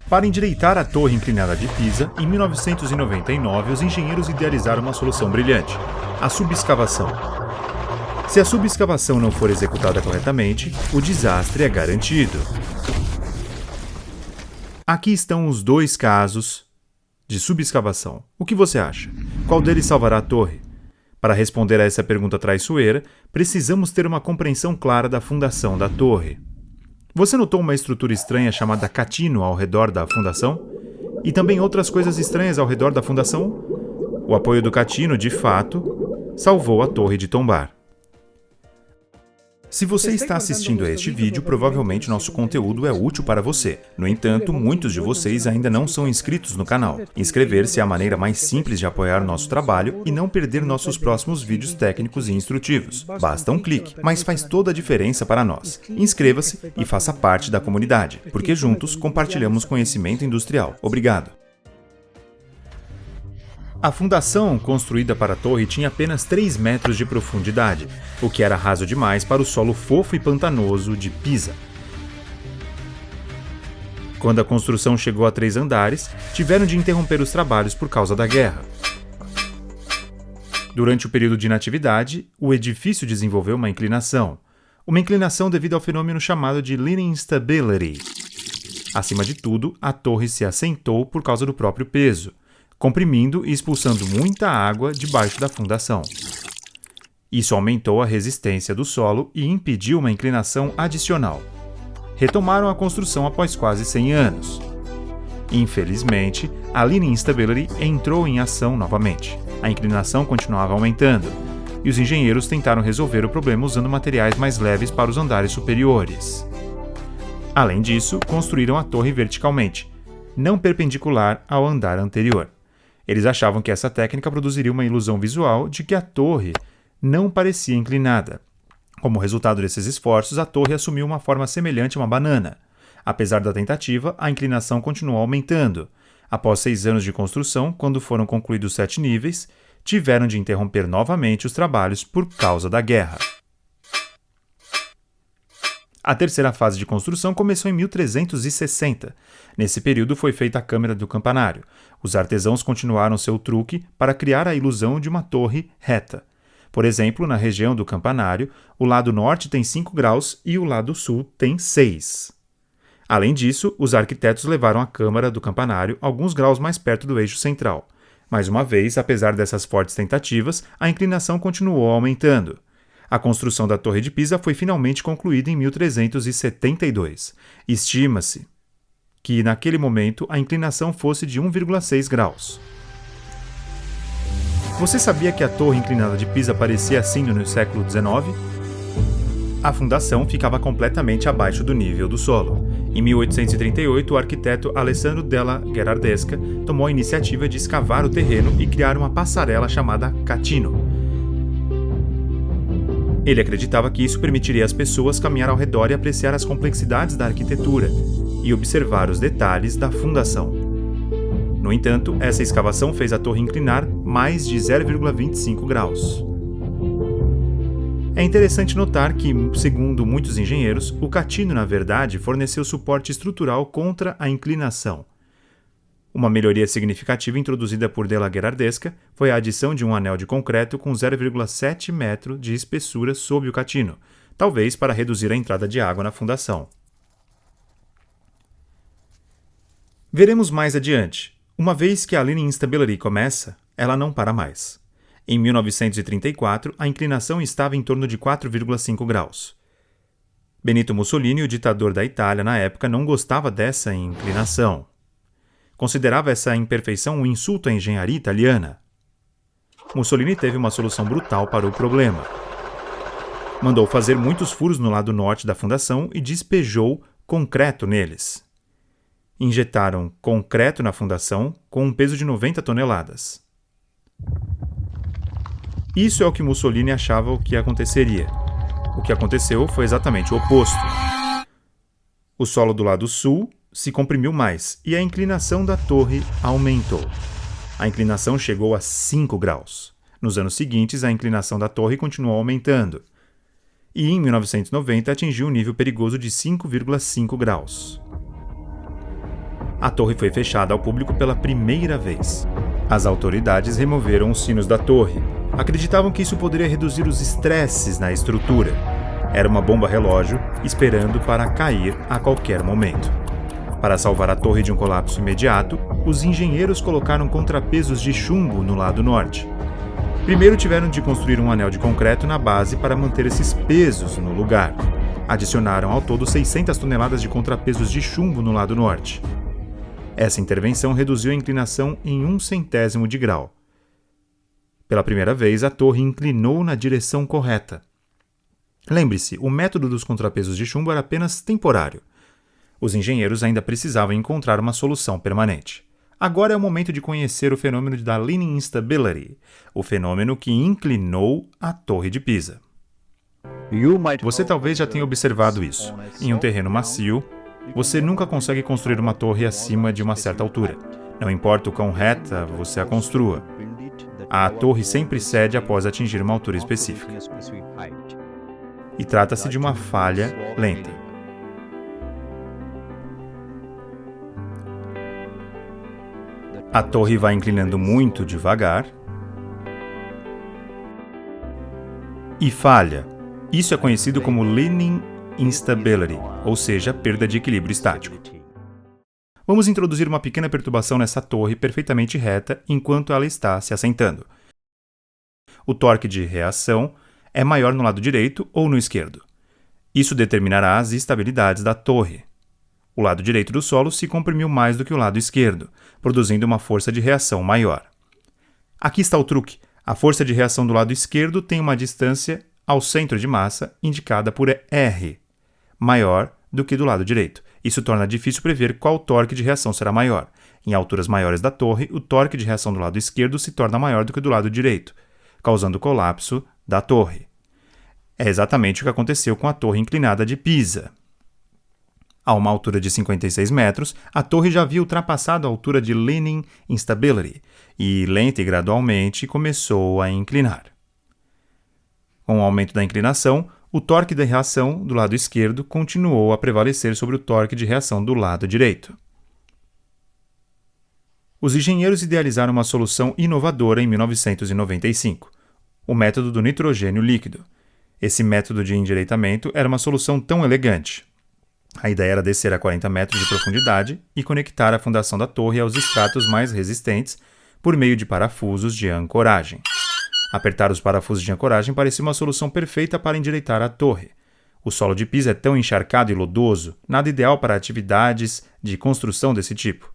Para endireitar a torre inclinada de Pisa, em 1999 os engenheiros idealizaram uma solução brilhante: a subescavação. Se a subescavação não for executada corretamente, o desastre é garantido. Aqui estão os dois casos de subescavação. O que você acha? Qual deles salvará a torre? Para responder a essa pergunta traiçoeira, precisamos ter uma compreensão clara da fundação da torre. Você notou uma estrutura estranha chamada catino ao redor da fundação? E também outras coisas estranhas ao redor da fundação? O apoio do catino, de fato, salvou a torre de tombar. Se você está assistindo a este vídeo, provavelmente nosso conteúdo é útil para você. No entanto, muitos de vocês ainda não são inscritos no canal. Inscrever-se é a maneira mais simples de apoiar o nosso trabalho e não perder nossos próximos vídeos técnicos e instrutivos. Basta um clique, mas faz toda a diferença para nós. Inscreva-se e faça parte da comunidade, porque juntos compartilhamos conhecimento industrial. Obrigado! A fundação construída para a torre tinha apenas 3 metros de profundidade, o que era raso demais para o solo fofo e pantanoso de Pisa. Quando a construção chegou a 3 andares, tiveram de interromper os trabalhos por causa da guerra. Durante o período de inatividade, o edifício desenvolveu uma inclinação devido ao fenômeno chamado de leaning instability. Acima de tudo, a torre se assentou por causa do próprio peso, comprimindo e expulsando muita água debaixo da fundação. Isso aumentou a resistência do solo e impediu uma inclinação adicional. Retomaram a construção após quase 100 anos. Infelizmente, a leaning instability entrou em ação novamente. A inclinação continuava aumentando, e os engenheiros tentaram resolver o problema usando materiais mais leves para os andares superiores. Além disso, construíram a torre verticalmente, não perpendicular ao andar anterior. Eles achavam que essa técnica produziria uma ilusão visual de que a torre não parecia inclinada. Como resultado desses esforços, a torre assumiu uma forma semelhante a uma banana. Apesar da tentativa, a inclinação continuou aumentando. Após 6 anos de construção, quando foram concluídos 7 níveis, tiveram de interromper novamente os trabalhos por causa da guerra. A terceira fase de construção começou em 1360. Nesse período foi feita a câmara do campanário. Os artesãos continuaram seu truque para criar a ilusão de uma torre reta. Por exemplo, na região do campanário, o lado norte tem 5 graus e o lado sul tem 6. Além disso, os arquitetos levaram a câmara do campanário alguns graus mais perto do eixo central. Mais uma vez, apesar dessas fortes tentativas, a inclinação continuou aumentando. A construção da Torre de Pisa foi finalmente concluída em 1372. Estima-se que, naquele momento, a inclinação fosse de 1,6 graus. Você sabia que a torre inclinada de Pisa parecia assim no século XIX? A fundação ficava completamente abaixo do nível do solo. Em 1838, o arquiteto Alessandro della Gherardesca tomou a iniciativa de escavar o terreno e criar uma passarela chamada catino. Ele acreditava que isso permitiria às pessoas caminhar ao redor e apreciar as complexidades da arquitetura e observar os detalhes da fundação. No entanto, essa escavação fez a torre inclinar mais de 0,25 graus. É interessante notar que, segundo muitos engenheiros, o catino, na verdade, forneceu suporte estrutural contra a inclinação. Uma melhoria significativa introduzida por della Gherardesca foi a adição de um anel de concreto com 0,7 metro de espessura sob o catino, talvez para reduzir a entrada de água na fundação. Veremos mais adiante. Uma vez que a leaning instability começa, ela não para mais. Em 1934, a inclinação estava em torno de 4,5 graus. Benito Mussolini, o ditador da Itália na época, não gostava dessa inclinação. Considerava essa imperfeição um insulto à engenharia italiana. Mussolini teve uma solução brutal para o problema. Mandou fazer muitos furos no lado norte da fundação e despejou concreto neles. Injetaram concreto na fundação com um peso de 90 toneladas. Isso é o que Mussolini achava que aconteceria. O que aconteceu foi exatamente o oposto. O solo do lado sul se comprimiu mais e a inclinação da torre aumentou. A inclinação chegou a 5 graus. Nos anos seguintes, a inclinação da torre continuou aumentando. E em 1990 atingiu um nível perigoso de 5,5 graus. A torre foi fechada ao público pela primeira vez. As autoridades removeram os sinos da torre. Acreditavam que isso poderia reduzir os estresses na estrutura. Era uma bomba relógio esperando para cair a qualquer momento. Para salvar a torre de um colapso imediato, os engenheiros colocaram contrapesos de chumbo no lado norte. Primeiro tiveram de construir um anel de concreto na base para manter esses pesos no lugar. Adicionaram ao todo 600 toneladas de contrapesos de chumbo no lado norte. Essa intervenção reduziu a inclinação em 1/100º de grau. Pela primeira vez, a torre inclinou na direção correta. Lembre-se, o método dos contrapesos de chumbo era apenas temporário. Os engenheiros ainda precisavam encontrar uma solução permanente. Agora é o momento de conhecer o fenômeno da Leaning Instability, o fenômeno que inclinou a Torre de Pisa. Você talvez já tenha observado isso. Em um terreno macio, você nunca consegue construir uma torre acima de uma certa altura. Não importa o quão reta você a construa. A torre sempre cede após atingir uma altura específica. E trata-se de uma falha lenta. A torre vai inclinando muito devagar e falha. Isso é conhecido como Leaning Instability, ou seja, perda de equilíbrio estático. Vamos introduzir uma pequena perturbação nessa torre perfeitamente reta enquanto ela está se assentando. O torque de reação é maior no lado direito ou no esquerdo. Isso determinará as estabilidades da torre. O lado direito do solo se comprimiu mais do que o lado esquerdo, produzindo uma força de reação maior. Aqui está o truque. A força de reação do lado esquerdo tem uma distância ao centro de massa, indicada por R, maior do que do lado direito. Isso torna difícil prever qual torque de reação será maior. Em alturas maiores da torre, o torque de reação do lado esquerdo se torna maior do que do lado direito, causando o colapso da torre. É exatamente o que aconteceu com a torre inclinada de Pisa. A uma altura de 56 metros, a torre já havia ultrapassado a altura de Leaning Instability e, lenta e gradualmente, começou a inclinar. Com o aumento da inclinação, o torque de reação do lado esquerdo continuou a prevalecer sobre o torque de reação do lado direito. Os engenheiros idealizaram uma solução inovadora em 1995, o método do nitrogênio líquido. Esse método de endireitamento era uma solução tão elegante. A ideia era descer a 40 metros de profundidade e conectar a fundação da torre aos estratos mais resistentes por meio de parafusos de ancoragem. Apertar os parafusos de ancoragem parecia uma solução perfeita para endireitar a torre. O solo de Pisa é tão encharcado e lodoso, nada ideal para atividades de construção desse tipo.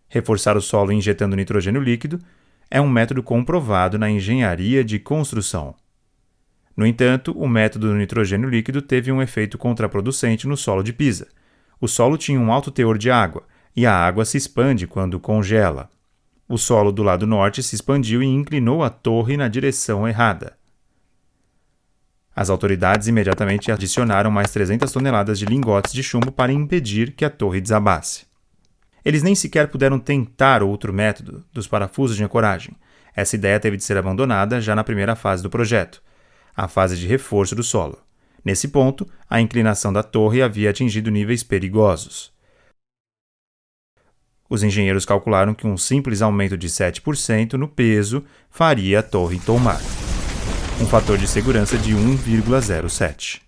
Reforçar o solo injetando nitrogênio líquido é um método comprovado na engenharia de construção. No entanto, o método do nitrogênio líquido teve um efeito contraproducente no solo de Pisa. O solo tinha um alto teor de água, e a água se expande quando congela. O solo do lado norte se expandiu e inclinou a torre na direção errada. As autoridades imediatamente adicionaram mais 300 toneladas de lingotes de chumbo para impedir que a torre desabasse. Eles nem sequer puderam tentar outro método dos parafusos de ancoragem. Essa ideia teve de ser abandonada já na primeira fase do projeto, a fase de reforço do solo. Nesse ponto, a inclinação da torre havia atingido níveis perigosos. Os engenheiros calcularam que um simples aumento de 7% no peso faria a torre tombar. Um fator de segurança de 1,07.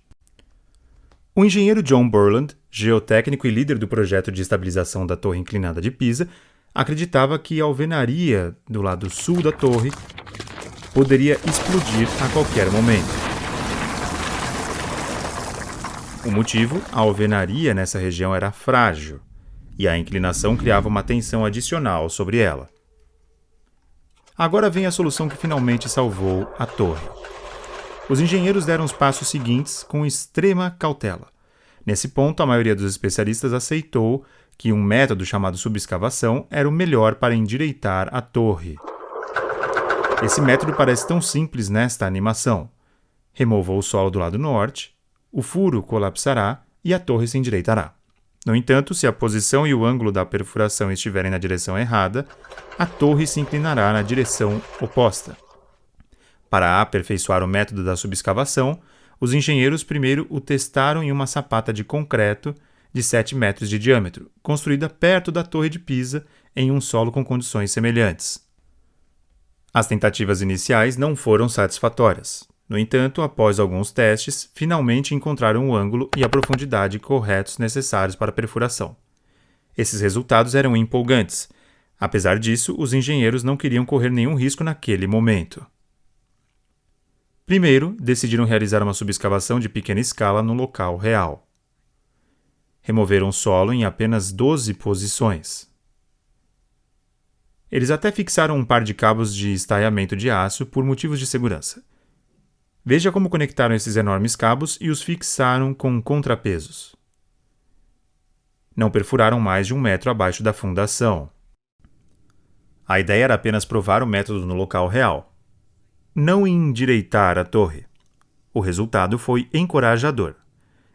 O engenheiro John Burland, geotécnico e líder do projeto de estabilização da torre inclinada de Pisa, acreditava que a alvenaria do lado sul da torre poderia explodir a qualquer momento. O motivo? A alvenaria nessa região era frágil, e a inclinação criava uma tensão adicional sobre ela. Agora vem a solução que finalmente salvou a torre. Os engenheiros deram os passos seguintes com extrema cautela. Nesse ponto, a maioria dos especialistas aceitou que um método chamado subescavação era o melhor para endireitar a torre. Esse método parece tão simples nesta animação. Remova o solo do lado norte, o furo colapsará e a torre se endireitará. No entanto, se a posição e o ângulo da perfuração estiverem na direção errada, a torre se inclinará na direção oposta. Para aperfeiçoar o método da subescavação, os engenheiros primeiro o testaram em uma sapata de concreto de 7 metros de diâmetro, construída perto da Torre de Pisa em um solo com condições semelhantes. As tentativas iniciais não foram satisfatórias. No entanto, após alguns testes, finalmente encontraram o ângulo e a profundidade corretos necessários para a perfuração. Esses resultados eram empolgantes. Apesar disso, os engenheiros não queriam correr nenhum risco naquele momento. Primeiro, decidiram realizar uma subescavação de pequena escala no local real. Removeram o solo em apenas 12 posições. Eles até fixaram um par de cabos de estaiamento de aço por motivos de segurança. Veja como conectaram esses enormes cabos e os fixaram com contrapesos. Não perfuraram mais de 1 metro abaixo da fundação. A ideia era apenas provar o método no local real, não endireitar a torre. O resultado foi encorajador.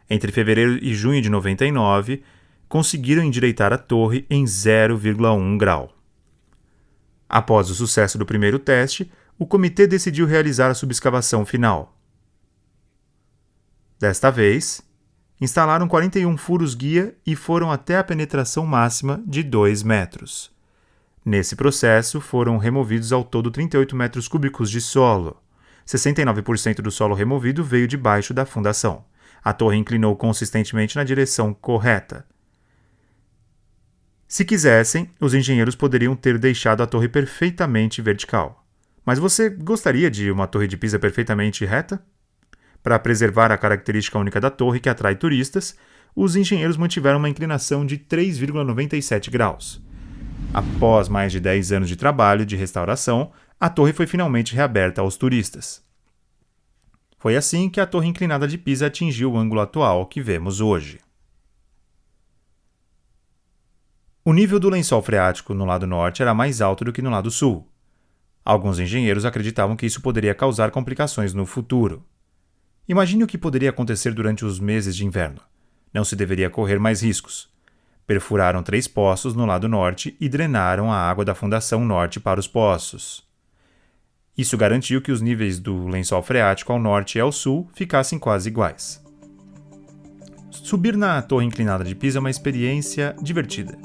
Entre fevereiro e junho de 99, conseguiram endireitar a torre em 0,1 grau. Após o sucesso do primeiro teste, o comitê decidiu realizar a subescavação final. Desta vez, instalaram 41 furos-guia e foram até a penetração máxima de 2 metros. Nesse processo, foram removidos ao todo 38 metros cúbicos de solo. 69% do solo removido veio debaixo da fundação. A torre inclinou consistentemente na direção correta. Se quisessem, os engenheiros poderiam ter deixado a torre perfeitamente vertical. Mas você gostaria de uma torre de Pisa perfeitamente reta? Para preservar a característica única da torre que atrai turistas, os engenheiros mantiveram uma inclinação de 3,97 graus. Após mais de 10 anos de trabalho de restauração, a torre foi finalmente reaberta aos turistas. Foi assim que a torre inclinada de Pisa atingiu o ângulo atual que vemos hoje. O nível do lençol freático no lado norte era mais alto do que no lado sul. Alguns engenheiros acreditavam que isso poderia causar complicações no futuro. Imagine o que poderia acontecer durante os meses de inverno. Não se deveria correr mais riscos. Perfuraram 3 poços no lado norte e drenaram a água da fundação norte para os poços. Isso garantiu que os níveis do lençol freático ao norte e ao sul ficassem quase iguais. Subir na torre inclinada de Pisa é uma experiência divertida.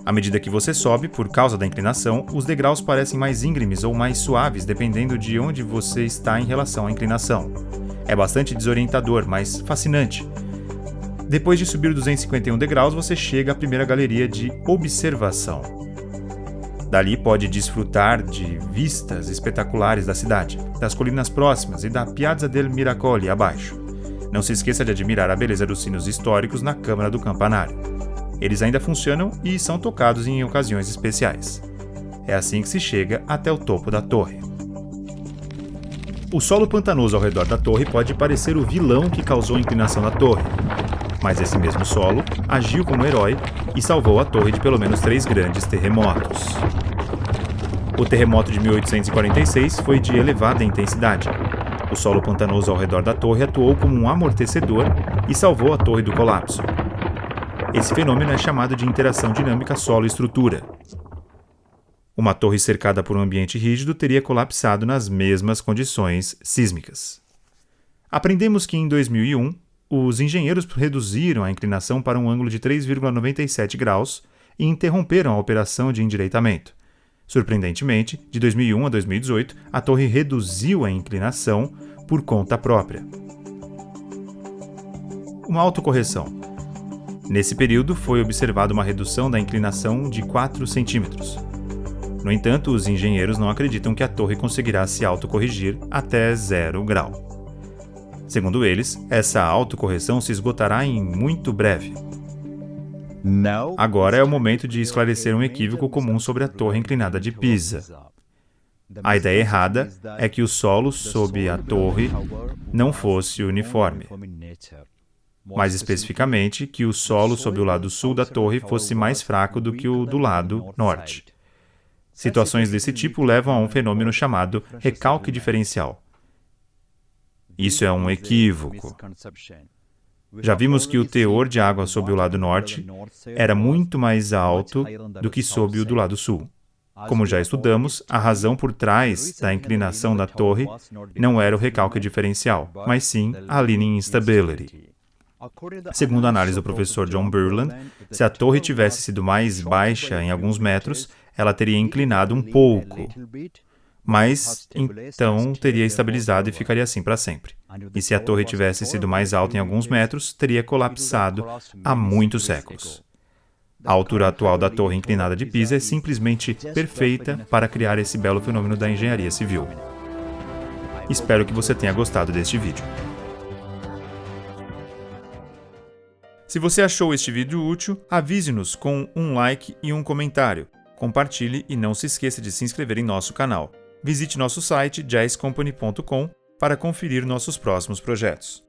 À medida que você sobe, por causa da inclinação, os degraus parecem mais íngremes ou mais suaves dependendo de onde você está em relação à inclinação. É bastante desorientador, mas fascinante. Depois de subir 251 degraus, você chega à primeira galeria de observação. Dali pode desfrutar de vistas espetaculares da cidade, das colinas próximas e da Piazza del Miracoli abaixo. Não se esqueça de admirar a beleza dos sinos históricos na câmara do campanário. Eles ainda funcionam e são tocados em ocasiões especiais. É assim que se chega até o topo da torre. O solo pantanoso ao redor da torre pode parecer o vilão que causou a inclinação da torre, mas esse mesmo solo agiu como herói e salvou a torre de pelo menos 3 grandes terremotos. O terremoto de 1846 foi de elevada intensidade. O solo pantanoso ao redor da torre atuou como um amortecedor e salvou a torre do colapso. Esse fenômeno é chamado de interação dinâmica solo-estrutura. Uma torre cercada por um ambiente rígido teria colapsado nas mesmas condições sísmicas. Aprendemos que em 2001, os engenheiros reduziram a inclinação para um ângulo de 3,97 graus e interromperam a operação de endireitamento. Surpreendentemente, de 2001 a 2018, a torre reduziu a inclinação por conta própria. Uma autocorreção. Nesse período, foi observada uma redução da inclinação de 4 centímetros. No entanto, os engenheiros não acreditam que a torre conseguirá se autocorrigir até 0 grau. Segundo eles, essa autocorreção se esgotará em muito breve. Agora é o momento de esclarecer um equívoco comum sobre a torre inclinada de Pisa. A ideia errada é que o solo sob a torre não fosse uniforme. Mais especificamente, que o solo sob o lado sul da torre fosse mais fraco do que o do lado norte. Situações desse tipo levam a um fenômeno chamado recalque diferencial. Isso é um equívoco. Já vimos que o teor de água sob o lado norte era muito mais alto do que sob o do lado sul. Como já estudamos, a razão por trás da inclinação da torre não era o recalque diferencial, mas sim a linear instability. Segundo a análise do professor John Burland, se a torre tivesse sido mais baixa em alguns metros, ela teria inclinado um pouco, mas então teria estabilizado e ficaria assim para sempre. E se a torre tivesse sido mais alta em alguns metros, teria colapsado há muitos séculos. A altura atual da torre inclinada de Pisa é simplesmente perfeita para criar esse belo fenômeno da engenharia civil. Espero que você tenha gostado deste vídeo. Se você achou este vídeo útil, avise-nos com um like e um comentário. Compartilhe e não se esqueça de se inscrever em nosso canal. Visite nosso site jazzcompany.com para conferir nossos próximos projetos.